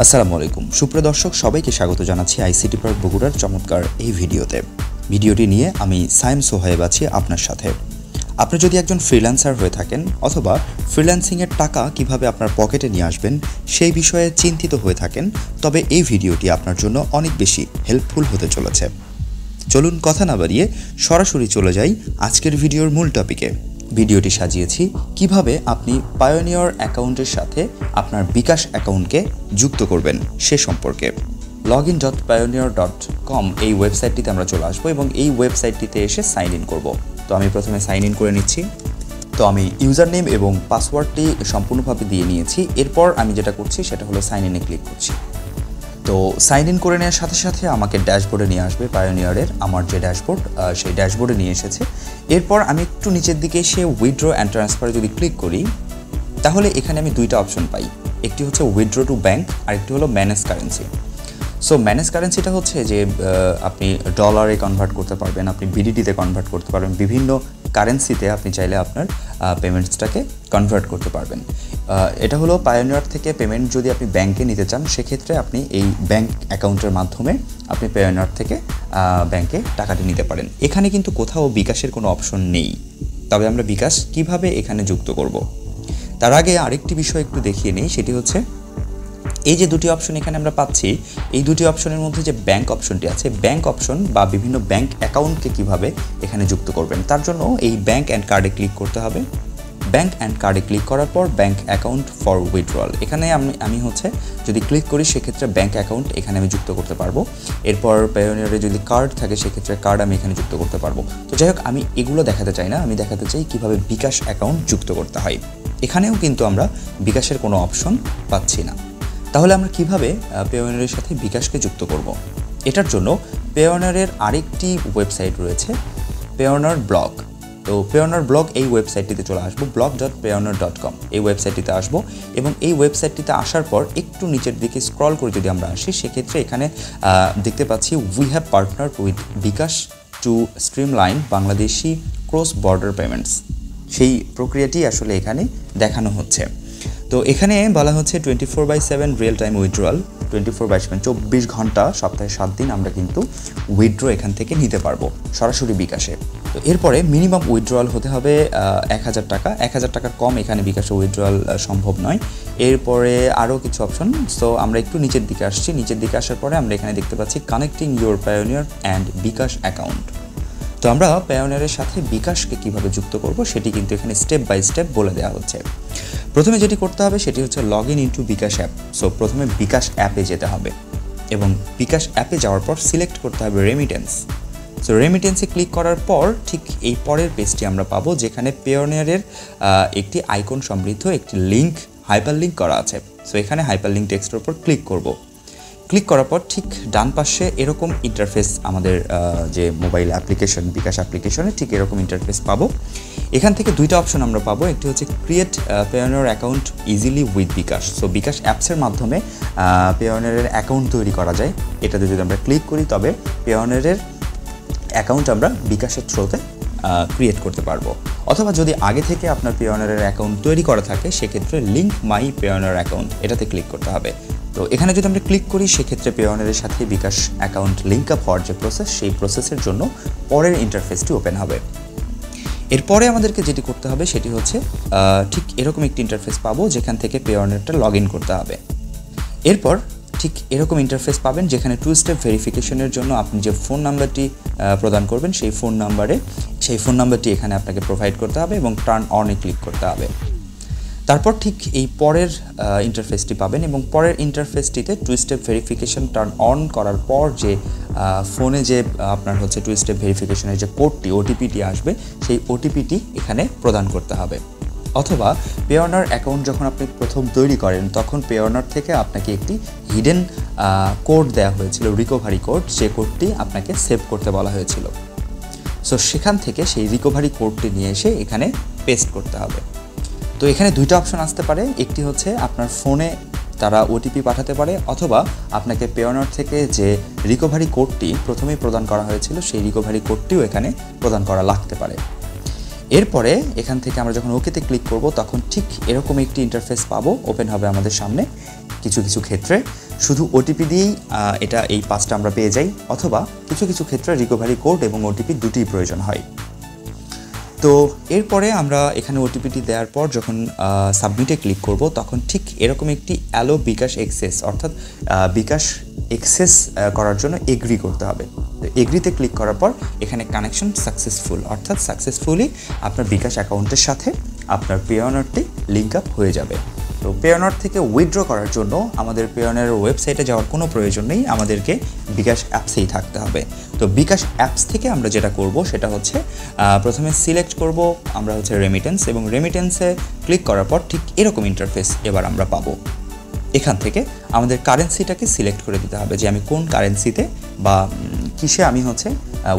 আসসালামু আলাইকুম সুপ্রিয় দর্শক সবাইকে স্বাগত জানাচ্ছি আইসিটি পার্ক বগুড়ার চমৎকার এই ভিডিওতে। ভিডিওটি নিয়ে আমি সাইম সোহায়েব আছি আপনার সাথে। আপনি যদি একজন ফ্রিল্যান্সার হয়ে থাকেন অথবা ফ্রিল্যান্সিংয়ের টাকা কিভাবে আপনার পকেটে নিয়ে আসবেন সেই বিষয়ে চিন্তিত হয়ে থাকেন, তবে এই ভিডিওটি আপনার জন্য অনেক বেশি হেল্পফুল হতে চলেছে। চলুন কথা না বাড়িয়ে সরাসরি চলে যাই আজকের ভিডিওর মূল টপিকে। ভিডিওটি সাজিয়েছি কিভাবে আপনি পায়োনিয়র অ্যাকাউন্টের সাথে আপনার বিকাশ অ্যাকাউন্টকে যুক্ত করবেন সে সম্পর্কে। login.payoneer.com এই ওয়েবসাইটটিতে আমরা চলে আসবো এবং এই ওয়েবসাইটটিতে এসে সাইন ইন করব। তো আমি প্রথমে সাইন ইন করে নিচ্ছি। তো আমি ইউজার নেম এবং পাসওয়ার্ডটি সম্পূর্ণভাবে দিয়ে নিয়েছি। এরপর আমি যেটা করছি সেটা হলো সাইন ইনে ক্লিক করছি। তো সাইন ইন করে নেওয়ার সাথে সাথে আমাকে ড্যাশবোর্ডে নিয়ে আসবে। পায়োনিয়রের আমার যে ড্যাশবোর্ড সেই ড্যাশবোর্ডে নিয়ে এসেছে। এরপর আমি একটু নিচের দিকে এসে উইথড্র অ্যান্ড ট্রান্সফারে যদি ক্লিক করি তাহলে এখানে আমি দুইটা অপশন পাই। একটি হচ্ছে উইথড্র টু ব্যাঙ্ক আর একটি হলো ম্যানেজ কারেন্সি। সো ম্যানেজ কারেন্সিটা হচ্ছে যে আপনি ডলারে কনভার্ট করতে পারবেন, আপনি বিডিটিতে কনভার্ট করতে পারবেন, বিভিন্ন কারেন্সিতে আপনি চাইলে আপনার পেমেন্টসটাকে কনভার্ট করতে পারবেন। এটা হলো পায়োনিয়র থেকে পেমেন্ট যদি আপনি ব্যাংকে নিতে চান সেক্ষেত্রে আপনি এই ব্যাংক অ্যাকাউন্টের মাধ্যমে আপনি পায়োনিয়র থেকে ব্যাংকে টাকাটি নিতে পারেন। এখানে কিন্তু কোথাও বিকাশের কোনো অপশন নেই। তবে আমরা বিকাশ কিভাবে এখানে যুক্ত করব তার আগে আরেকটি বিষয় একটু দেখিয়ে নিই, সেটি হচ্ছে এই যে দুটি অপশন এখানে আমরা পাচ্ছি, এই দুটি অপশনের মধ্যে যে ব্যাংক অপশনটি আছে, ব্যাংক অপশন বা বিভিন্ন ব্যাংক অ্যাকাউন্টকে কিভাবে এখানে যুক্ত করবেন তার জন্য এই ব্যাংক অ্যান্ড কার্ডে ক্লিক করতে হবে। ব্যাংক অ্যান্ড কার্ডে ক্লিক করার পর ব্যাংক অ্যাকাউন্ট ফর উইথড্রয়াল এখানে আমি হচ্ছে যদি ক্লিক করি সেক্ষেত্রে ব্যাংক অ্যাকাউন্ট এখানে আমি যুক্ত করতে পারবো। এরপর পায়োনিয়রে যদি কার্ড থাকে সেক্ষেত্রে কার্ড আমি এখানে যুক্ত করতে পারবো। তো যাই হোক, আমি এগুলো দেখাতে চাই না, আমি দেখাতে চাই কিভাবে বিকাশ অ্যাকাউন্ট যুক্ত করতে হয়। এখানেও কিন্তু আমরা বিকাশের কোনো অপশন পাচ্ছি না। তাহলে আমরা কিভাবে পায়োনিয়রের সাথে বিকাশকে যুক্ত করব? এটার জন্য পায়োনিয়রের আরেকটি ওয়েবসাইট রয়েছে, পায়োনিয়র ব্লগ। তো পায়োনিয়র ব্লগ এই ওয়েবসাইটটিতে চলে আসবো, blog.payoneer.com এই ওয়েবসাইটটিতে আসবো এবং এই ওয়েবসাইটটিতে আসার পর একটু নিচের দিকে স্ক্রল করে যদি আমরা আসি সেক্ষেত্রে এখানে দেখতে পাচ্ছি we have partner with bKash to streamline Bangladeshi cross border payments. সেই প্রক্রিয়াটি আসলে এখানে দেখানো হচ্ছে। তো এখানে বলা হচ্ছে 24/7 রিয়েল টাইম উইথড্রয়াল, 24/7 24 ঘন্টা সপ্তাহে 7 দিন আমরা কিন্তু উইথড্র এখান থেকে নিতে পারবো সরাসরি বিকাশে। তো এরপরে মিনিমাম উইথড্রয়াল হতে হবে 1000 টাকা। 1000 টাকার কম এখানে বিকাশে উইথড্রয়াল সম্ভব নয়। এরপরে আরও কিছু অপশন। সো আমরা একটু নিচের দিকে আসছি। নিচের দিকে আসার পরে আমরা এখানে দেখতে পাচ্ছি connecting your Payoneer and bKash account. তো আমরা পায়োনিয়রের সাথে বিকাশকে কিভাবে যুক্ত করব সেটি কিন্তু এখানে স্টেপ বাই স্টেপ বলে দেওয়া হচ্ছে। প্রথমে যেটি করতে হবে সেটি হচ্ছে log in into bKash app. So প্রথমে বিকাশ অ্যাপে যেতে হবে এবং বিকাশ অ্যাপে যাওয়ার পর সিলেক্ট করতে হবে রেমিটেন্স। সো রেমিটেন্সে ক্লিক করার পর ঠিক এই পরের পেজটি আমরা পাবো যেখানে পায়োনিয়রের একটি আইকন সমৃদ্ধ একটি লিঙ্ক, হাইপার লিঙ্ক করা আছে। সো এখানে হাইপার লিঙ্ক টেক্সটের উপর ক্লিক করব। ক্লিক করার পর ঠিক ডান পাশে এরকম ইন্টারফেস, আমাদের যে মোবাইল অ্যাপ্লিকেশন বিকাশ অ্যাপ্লিকেশনে ঠিক এরকম ইন্টারফেস পাবো। এখান থেকে দুইটা অপশন আমরা পাবো, একটি হচ্ছে create Payoneer account easily with bKash. So bKash অ্যাপসের মাধ্যমে পায়োনিয়রের অ্যাকাউন্ট তৈরি করা যায়। এটাতে যদি আমরা ক্লিক করি তবে পায়োনিয়রের অ্যাকাউন্ট আমরা বিকাশের থ্রুতে ক্রিয়েট করতে পারবো। অথবা যদি আগে থেকে আপনার পায়োনিয়রের অ্যাকাউন্ট তৈরি করা থাকে সেক্ষেত্রে লিঙ্ক মাই পায়োনিয়র অ্যাকাউন্ট এটাতে ক্লিক করতে হবে। তো এখানে যদি আমরা ক্লিক করি সেক্ষেত্রে পায়োনিয়রের সাথে বিকাশ অ্যাকাউন্ট লিঙ্ক আপ হওয়ার যে প্রসেস সেই প্রসেসের জন্য পরের ইন্টারফেসটি ওপেন হবে। এরপরে আমাদেরকে যেটি করতে হবে সেটি হচ্ছে ঠিক এরকম একটি ইন্টারফেস পাবো যেখান থেকে পায়োনিয়রটা লগ ইন করতে হবে। এরপর ঠিক এরকম ইন্টারফেস পাবেন যেখানে 2 স্টেপ ভেরিফিকেশনের জন্য আপনি যে ফোন নাম্বারটি প্রদান করবেন সেই ফোন নাম্বারটি এখানে আপনাকে প্রোভাইড করতে হবে এবং টার্ন অনে ক্লিক করতে হবে। তারপর ঠিক এই পরের ইন্টারফেসটি পাবেন এবং পরের ইন্টারফেসটিতে 2 স্টেপ ভেরিফিকেশন টার্ন অন করার পর যে ফোনে যে আপনার হচ্ছে 2 স্টেপ ভেরিফিকেশনের যে কোডটি ওটিপিটি আসবে সেই ওটিপিটি এখানে প্রদান করতে হবে। অথবা পায়োনিয়র অ্যাকাউন্ট যখন আপনি প্রথম তৈরি করেন তখন পায়োনিয়র থেকে আপনাকে একটি হিডেন কোড দেওয়া হয়েছিল, রিকভারি কোড, যে কোডটি আপনাকে সেভ করতে বলা হয়েছিল। সো সেখান থেকে সেই রিকভারি কোডটি নিয়ে এসে এখানে পেস্ট করতে হবে। তো এখানে দুইটা অপশন আসতে পারে, একটি হচ্ছে আপনার ফোনে তারা ওটিপি পাঠাতে পারে অথবা আপনাকে পায়োনিয়র থেকে যে রিকভারি কোডটি প্রথমেই প্রদান করা হয়েছিল সেই রিকভারি কোডটিও এখানে প্রদান করা লাগতে পারে। এরপরে এখান থেকে আমরা যখন ওকেতে ক্লিক করব তখন ঠিক এরকম একটি ইন্টারফেস পাবো, ওপেন হবে আমাদের সামনে। কিছু ক্ষেত্রে শুধু ওটিপি দিয়েই এটা এই পাসটা আমরা পেয়ে যাই, অথবা কিছু কিছু ক্ষেত্রে রিকভারি কোড এবং ওটিপি দুটিই প্রয়োজন হয়। তো এরপরে আমরা এখানে ওটিপিটি দেওয়ার পর যখন সাবমিটে ক্লিক করব, তখন ঠিক এরকম একটি অ্যালো বিকাশ এক্সেস, অর্থাৎ বিকাশ এক্সেস করার জন্য এগ্রি করতে হবে। তো এগ্রিতে ক্লিক করার পর এখানে কানেকশন সাকসেসফুল, অর্থাৎ সাকসেসফুলি আপনার বিকাশ অ্যাকাউন্টের সাথে আপনার পেওনারটি লিঙ্ক আপ হয়ে যাবে। তো পেওনার থেকে উইথড্র করার জন্য আমাদের পেওনারের ওয়েবসাইটে যাওয়ার কোনো প্রয়োজন নেই, আমাদেরকে বিকাশ অ্যাপসেই থাকতে হবে। তো বিকাশ অ্যাপস থেকে আমরা যেটা করব সেটা হচ্ছে প্রথমে সিলেক্ট করব আমরা হচ্ছে রেমিটেন্স, এবং রেমিটেন্সে ক্লিক করার পর ঠিক এরকম ইন্টারফেস এবার আমরা পাবো। এখান থেকে আমাদের কারেন্সিটাকে সিলেক্ট করে দিতে হবে যে আমি কোন কারেন্সিতে বা কিসে আমি হচ্ছে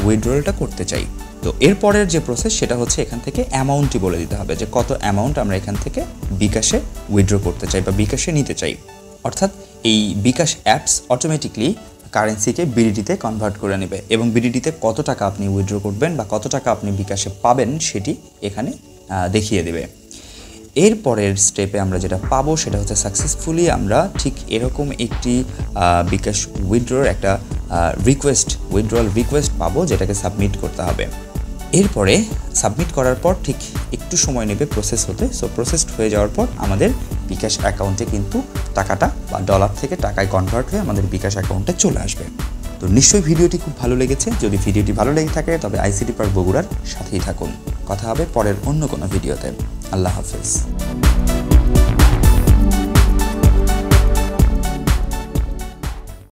উইথড্রলটা করতে চাই। তো এরপরের যে প্রসেস সেটা হচ্ছে এখান থেকে অ্যামাউন্টটি বলে দিতে হবে যে কত অ্যামাউন্ট আমরা এখান থেকে বিকাশে উইথড্র করতে চাই বা বিকাশে নিতে চাই। অর্থাৎ এই বিকাশ অ্যাপস অটোমেটিকলি কারেন্সিকে বিডিটিতে কনভার্ট করে নেবে, এবং বিডিটিতে কত টাকা আপনি উইথড্র করবেন বা কত টাকা আপনি বিকাশে পাবেন সেটি এখানে দেখিয়ে দেবে। এরপরের স্টেপে আমরা যেটা পাবো সেটা হচ্ছে সাকসেসফুলি আমরা ঠিক এরকম একটি বিকাশ উইথড্রর একটা উইথড্রল রিকোয়েস্ট পাবো, যেটাকে সাবমিট করতে হবে। এরপরে সাবমিট করার পর ঠিক একটু সময় নেবে প্রসেস হতে। সো প্রসেসড হয়ে যাওয়ার পর আমাদের বিকাশ অ্যাকাউন্টে কিন্তু টাকাটা বা ডলার থেকে টাকায় কনভার্ট হয়ে আমাদের বিকাশ অ্যাকাউন্টে চলে আসবে। তো নিশ্চয়ই ভিডিওটি খুব ভালো লেগেছে। যদি ভিডিওটি ভালো লেগে থাকে তবে আইসিটি পার্ক বগুড়ার সাথেই থাকুন। কথা হবে পরের অন্য কোনো ভিডিওতে। আল্লাহ হাফেজ।